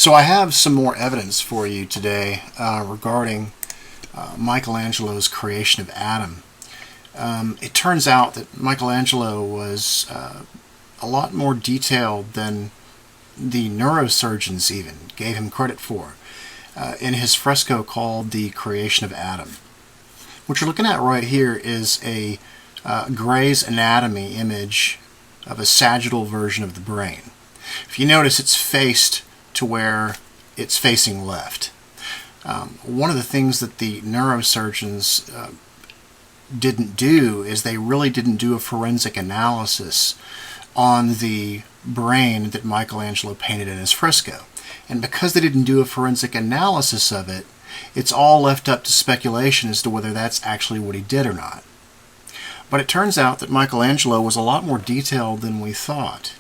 So I have some more evidence for you today regarding Michelangelo's creation of Adam. It turns out that Michelangelo was a lot more detailed than the neurosurgeons even gave him credit for in his fresco called The Creation of Adam. What you're looking at right here is a Gray's Anatomy image of a sagittal version of the brain. If you notice, it's faced to where it's facing left. One of the things that the neurosurgeons didn't do is they really didn't do a forensic analysis on the brain that Michelangelo painted in his fresco. And because they didn't do a forensic analysis of it, it's all left up to speculation as to whether that's actually what he did or not. But it turns out that Michelangelo was a lot more detailed than we thought.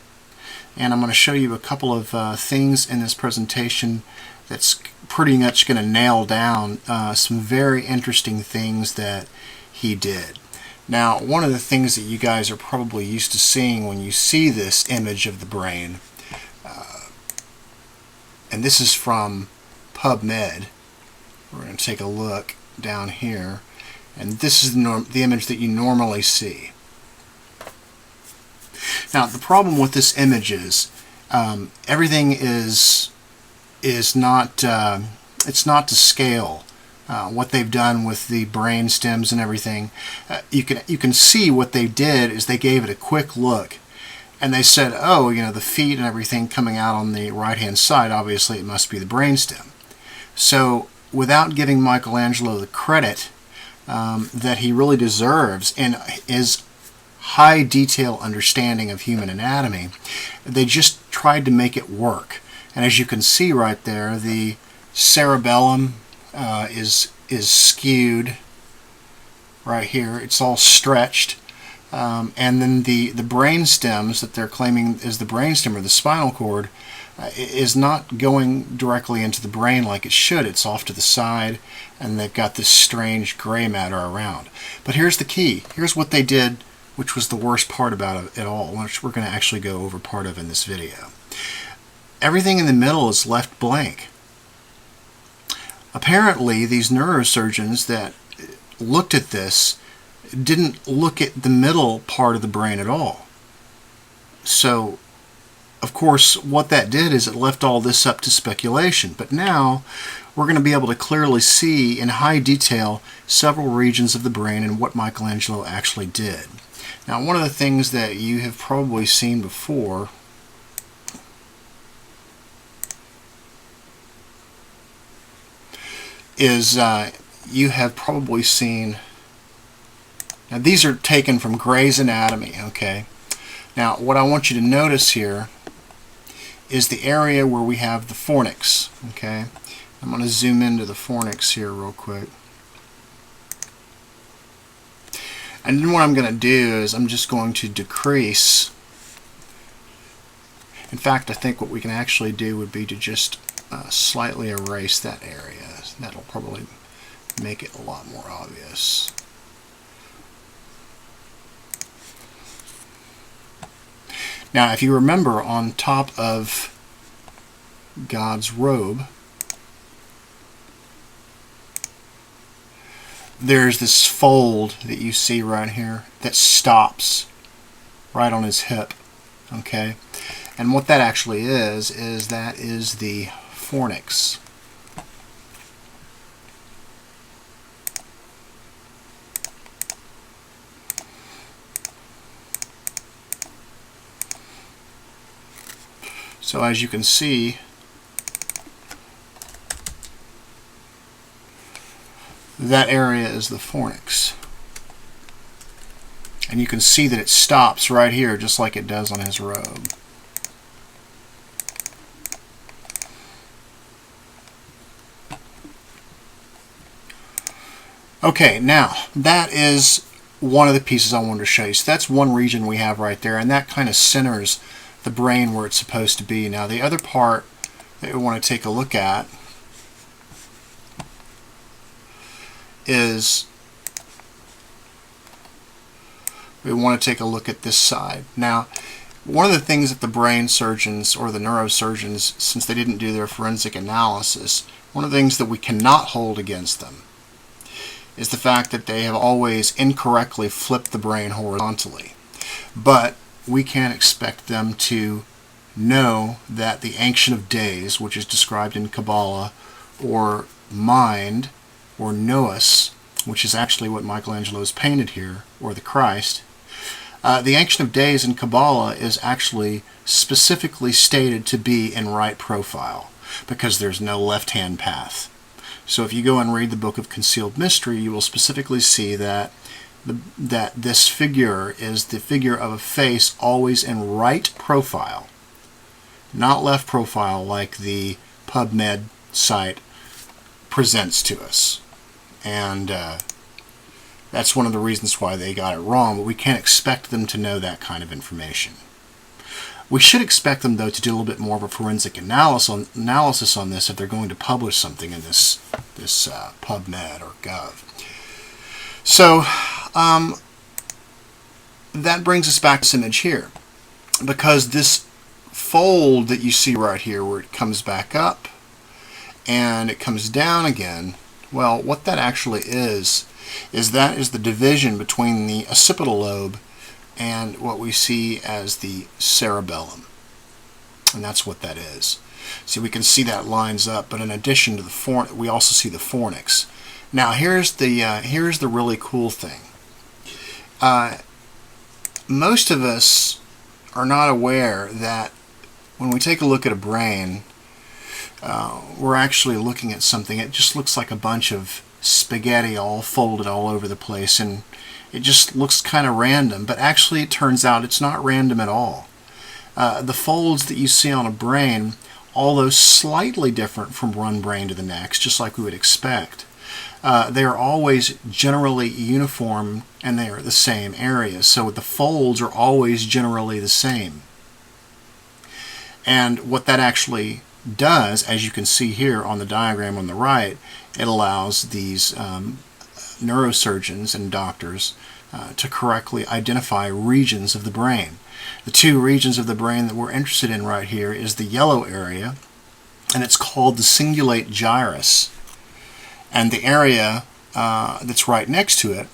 And I'm going to show you a couple of things in this presentation that's pretty much going to nail down some very interesting things that he did. Now, one of the things that you guys are probably used to seeing when you see this image of the brain, and this is from PubMed. We're going to take a look down here, and this is the image that you normally see. Now, the problem with this image is everything is not it's not to scale. What they've done with the brain stems and everything, you can see what they did is they gave it a quick look, and they said, oh, you know, the feet and everything coming out on the right hand side, obviously it must be the brain stem. So without giving Michelangelo the credit that he really deserves in his high detail understanding of human anatomy, they just tried to make it work. And as you can see right there, the cerebellum is skewed right here. It's all stretched, and then the brain stems that they're claiming is the brain stem or the spinal cord is not going directly into the brain like it should. It's off to the side, and they've got this strange gray matter around. But here's the key. Here's what they did, which was the worst part about it all, which we're going to actually go over part of in this video. Everything in the middle is left blank. Apparently, these neurosurgeons that looked at this didn't look at the middle part of the brain at all. So, of course, what that did is it left all this up to speculation. But now, we're going to be able to clearly see in high detail several regions of the brain and what Michelangelo actually did. Now, one of the things that you have probably seen before is you have probably seen, now these are taken from Gray's Anatomy, okay? Now what I want you to notice here is the area where we have the fornix, okay? I'm going to zoom into the fornix here real quick. And then what I'm going to do is I'm just going to decrease. In fact, I think what we can actually do would be to just slightly erase that area. That'll probably make it a lot more obvious. Now, if you remember, on top of God's robe, there's this fold that you see right here that stops right on his hip, okay? And what that actually is that is the fornix. So as you can see, that area is the fornix. And you can see that it stops right here just like it does on his robe. Okay, now that is one of the pieces I wanted to show you. So that's one region we have right there, and that kind of centers the brain where it's supposed to be. Now the other part that we want to take a look at is we want to take a look at this side. Now One of the things that the brain surgeons or the neurosurgeons, since they didn't do their forensic analysis, one of the things that we cannot hold against them is the fact that they have always incorrectly flipped the brain horizontally. But we can't expect them to know that the Ancient of Days, which is described in Kabbalah, or mind, or Nous, which is actually what Michelangelo has painted here, or the Christ. The Ancient of Days in Kabbalah is actually specifically stated to be in right profile, because there's no left-hand path. So if you go and read the Book of Concealed Mystery, you will specifically see that this figure is the figure of a face always in right profile, not left profile like the PubMed site presents to us. And that's one of the reasons why they got it wrong, but we can't expect them to know that kind of information. We should expect them, though, to do a little bit more of a forensic analysis on this if they're going to publish something in this PubMed or Gov. So that brings us back to this image here, because this fold that you see right here where it comes back up and it comes down again, well, what that actually is the division between the occipital lobe and what we see as the cerebellum. And that's what that is. See, we can see that lines up, but in addition to the we also see the fornix. Now, here's the really cool thing. Most of us are not aware that when we take a look at a brain, we're actually looking at something. It just looks like a bunch of spaghetti all folded all over the place, and it just looks kind of random, but actually it turns out it's not random at all. The folds that you see on a brain, although slightly different from one brain to the next, just like we would expect, they are always generally uniform, and they are the same areas. So the folds are always generally the same. And what that actually does, as you can see here on the diagram on the right, it allows these neurosurgeons and doctors to correctly identify regions of the brain. The two regions of the brain that we're interested in right here is the yellow area, and it's called the cingulate gyrus. And the area that's right next to it,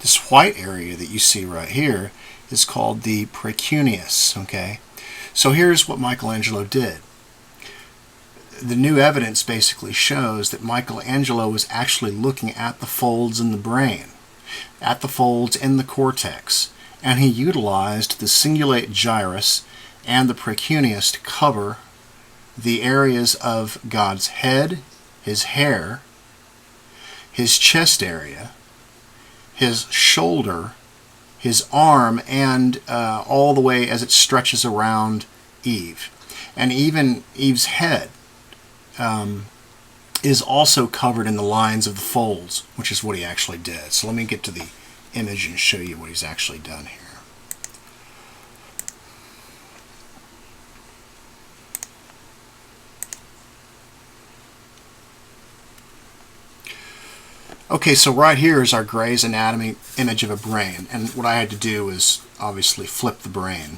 this white area that you see right here, is called the precuneus. Okay, so here's what Michelangelo did. The new evidence basically shows that Michelangelo was actually looking at the folds in the brain, at the folds in the cortex, and he utilized the cingulate gyrus and the precuneus to cover the areas of God's head, his hair, his chest area, his shoulder, his arm, and all the way as it stretches around Eve. And even Eve's head is also covered in the lines of the folds, which is what he actually did. So let me get to the image and show you what he's actually done here. Okay, so right here is our Gray's Anatomy image of a brain, and what I had to do was obviously flip the brain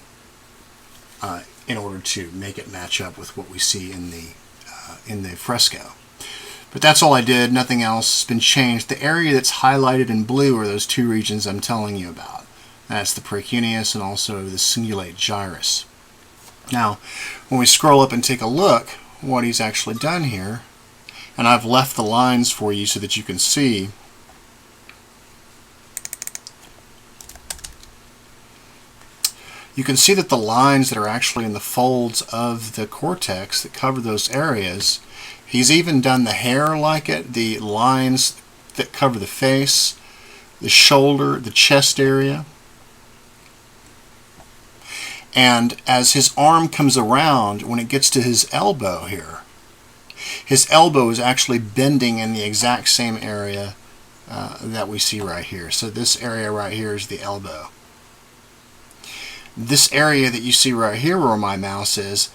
in order to make it match up with what we see in the fresco. But that's all I did. Nothing else has been changed. The area that's highlighted in blue are those two regions I'm telling you about. That's the precuneus and also the cingulate gyrus. Now, when we scroll up and take a look, what he's actually done here, and I've left the lines for you so that you can see. You can see that the lines that are actually in the folds of the cortex that cover those areas, he's even done the hair like it, the lines that cover the face, the shoulder, the chest area. And as his arm comes around, when it gets to his elbow here, his elbow is actually bending in the exact same area that we see right here. So this area right here is the elbow. This area that you see right here where my mouse is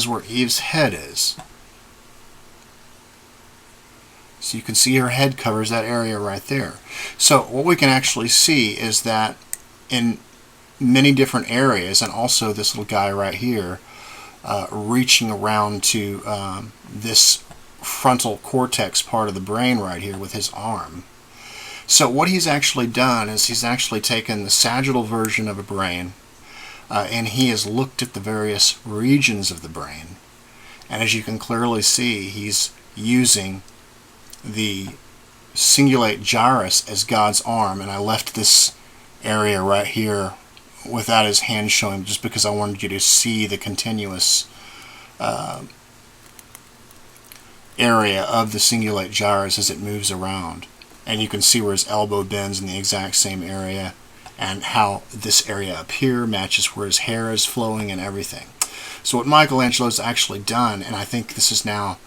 where Eve's head is. So you can see her head covers that area right there. So what we can actually see is that in many different areas, and also this little guy right here reaching around to this frontal cortex part of the brain right here with his arm. So what he's actually done is he's actually taken the sagittal version of a brain, and he has looked at the various regions of the brain. And as you can clearly see, he's using the cingulate gyrus as God's arm, and I left this area right here without his hand showing just because I wanted you to see the continuous area of the cingulate gyrus as it moves around. And you can see where his elbow bends in the exact same area, and how this area up here matches where his hair is flowing and everything. So what Michelangelo's actually done, and I think this is now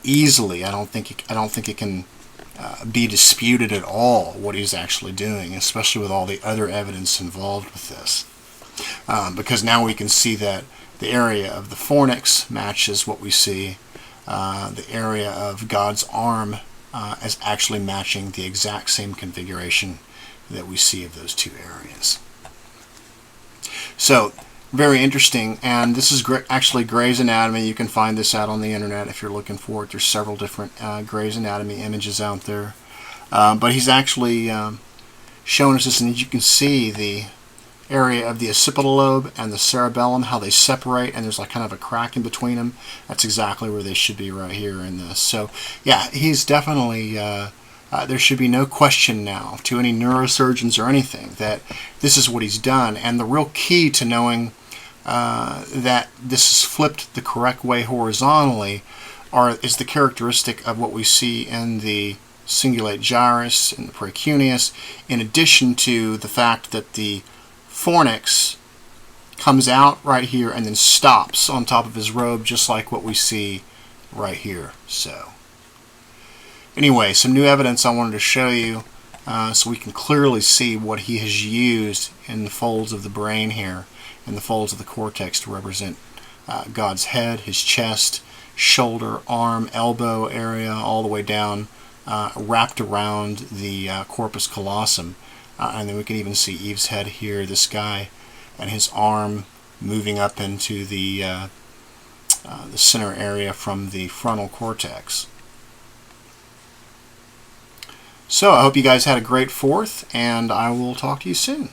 easily, I don't think it can be disputed at all what he's actually doing, especially with all the other evidence involved with this, because now we can see that the area of the fornix matches what we see. The area of God's arm is actually matching the exact same configuration that we see of those two areas. So very interesting, and this is actually Gray's Anatomy. You can find this out on the internet if you're looking for it. There's several different Gray's Anatomy images out there, but he's actually shown us this, and as you can see, the area of the occipital lobe and the cerebellum, how they separate, and there's like kind of a crack in between them. That's exactly where they should be, right here in this. So yeah, he's definitely there should be no question now to any neurosurgeons or anything that this is what he's done. And the real key to knowing that this is flipped the correct way horizontally is the characteristic of what we see in the cingulate gyrus and the precuneus, in addition to the fact that the fornix comes out right here and then stops on top of his robe, just like what we see right here. So anyway, some new evidence I wanted to show you so we can clearly see what he has used in the folds of the brain here, and the folds of the cortex, to represent God's head, his chest, shoulder, arm, elbow area, all the way down, wrapped around the corpus callosum. And then we can even see Eve's head here, this guy, and his arm moving up into the center area from the frontal cortex. So I hope you guys had a great 4th, and I will talk to you soon.